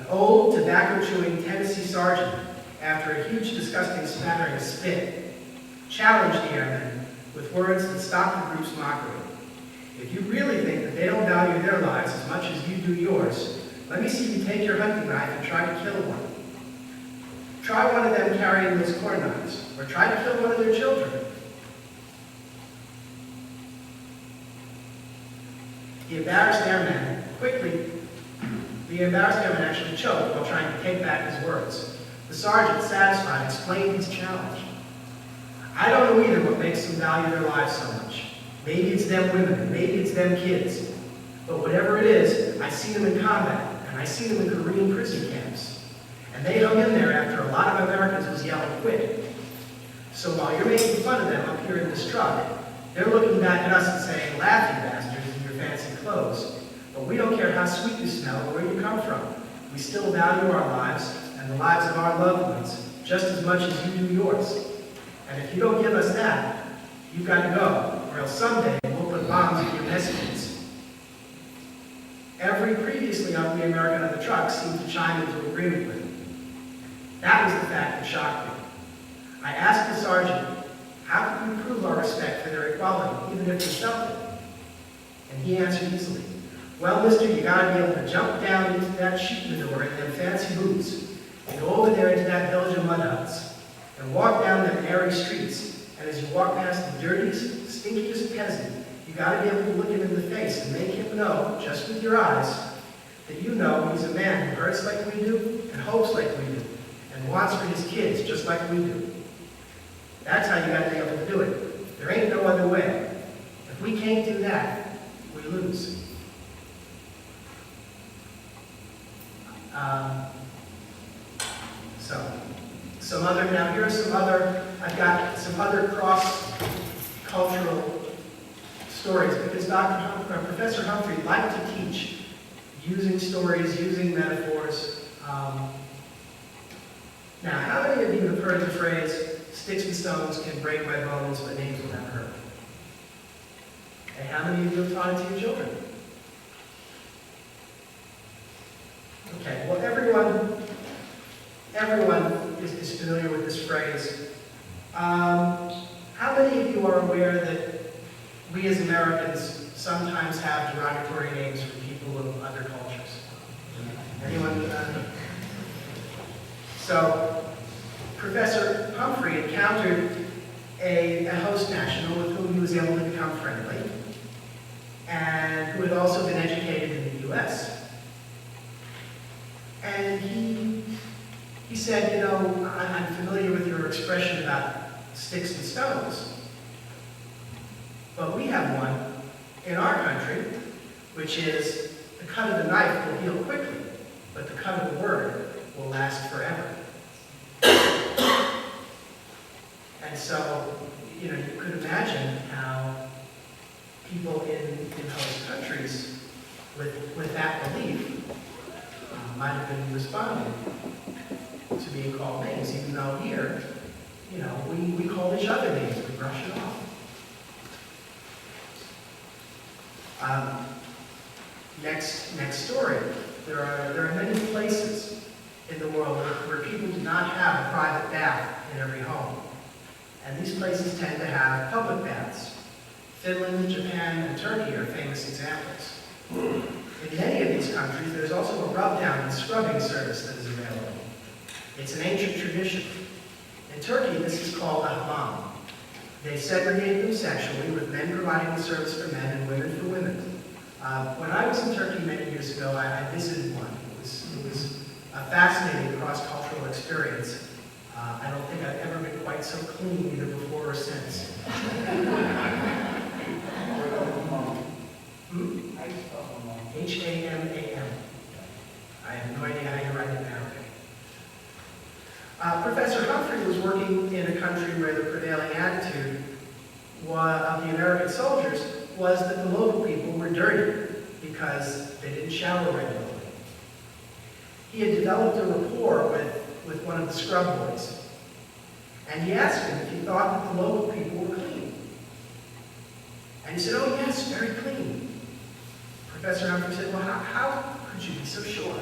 An old, tobacco-chewing Tennessee sergeant, after a huge, disgusting smattering of spit, challenged the airmen with words that stopped the group's mockery. If you really think that they don't value their lives as much as you do yours, let me see you take your hunting knife and try to kill one. Try one of them carrying those corn knives, or try to kill one of their children. The embarrassed airman actually choked while trying to take back his words. The sergeant, satisfied, explained his challenge. I don't know either what makes them value their lives so much. Maybe it's them women, maybe it's them kids. But whatever it is, I see them in combat, and I see them in Korean prison camps. And they hung in there after a lot of Americans was yelling, quit. So while you're making fun of them up here in this truck, they're looking back at us and saying, laugh, you bastards, in your fancy clothes. But we don't care how sweet you smell or where you come from. We still value our lives and the lives of our loved ones just as much as you do yours. And if you don't give us that, you've got to go, or else someday we'll put bombs in your messages. Every previously ugly American on the truck seemed to chime into agreement with him. That was the fact that shocked me. I asked the sergeant, how can we prove our respect for their equality, even if we felt it? And he answered easily, well, mister, you gotta be able to jump down into that sheet manure in them fancy boots, and go over there into that Belgian mud huts, and walk down them airy streets, and as you walk past the dirtiest, stinkiest peasant, you gotta be able to look him in the face and make him know, just with your eyes, that you know he's a man who hurts like we do, and hopes like we do, and wants for his kids just like we do. That's how you gotta be able to do it. There ain't no other way. If we can't do that, we lose. I've got some other cross-cultural stories, because Professor Humphrey liked to teach using stories, using metaphors. Now, how many of you have heard the phrase, sticks and stones can break my bones, but names will never hurt? And how many of you have taught it to your children? Okay, well, everyone is familiar with this phrase. How many of you are aware that we as Americans sometimes have derogatory names for people of other cultures? Anyone? So, Professor Humphrey encountered a host national with whom he was able to become friendly, and who had also been educated in the U.S. And he said, you know, I'm familiar with your expression about sticks and stones, but we have one in our country, which is the cut of the knife will heal quickly, but the cut of the word will last forever. And so, you know, you could imagine how people in host countries with that belief might have been responding to being called names, even though here, you know, we call each other names, we brush it off. Next story. There are many places in the world where people do not have a private bath in every home. And these places tend to have public baths. Finland, Japan, and Turkey are famous examples. In many of these countries, there's also a rub-down and scrubbing service that is available. It's an ancient tradition. In Turkey, this is called a hammam. They segregate them sexually, with men providing the service for men and women for women. When I was in Turkey many years ago, I visited one. It was a fascinating cross-cultural experience. I don't think I've ever been quite so clean, either before or since. H-A-M-A-M. I have no idea how you write it in Arabic. Professor Humphrey was working in a country where the prevailing attitude of the American soldiers was that the local people were dirty because they didn't shower regularly. He had developed a rapport with one of the scrub boys, and he asked him if he thought that the local people were clean. And he said, oh yes, very clean. Professor Humphrey said, well, how could you be so sure?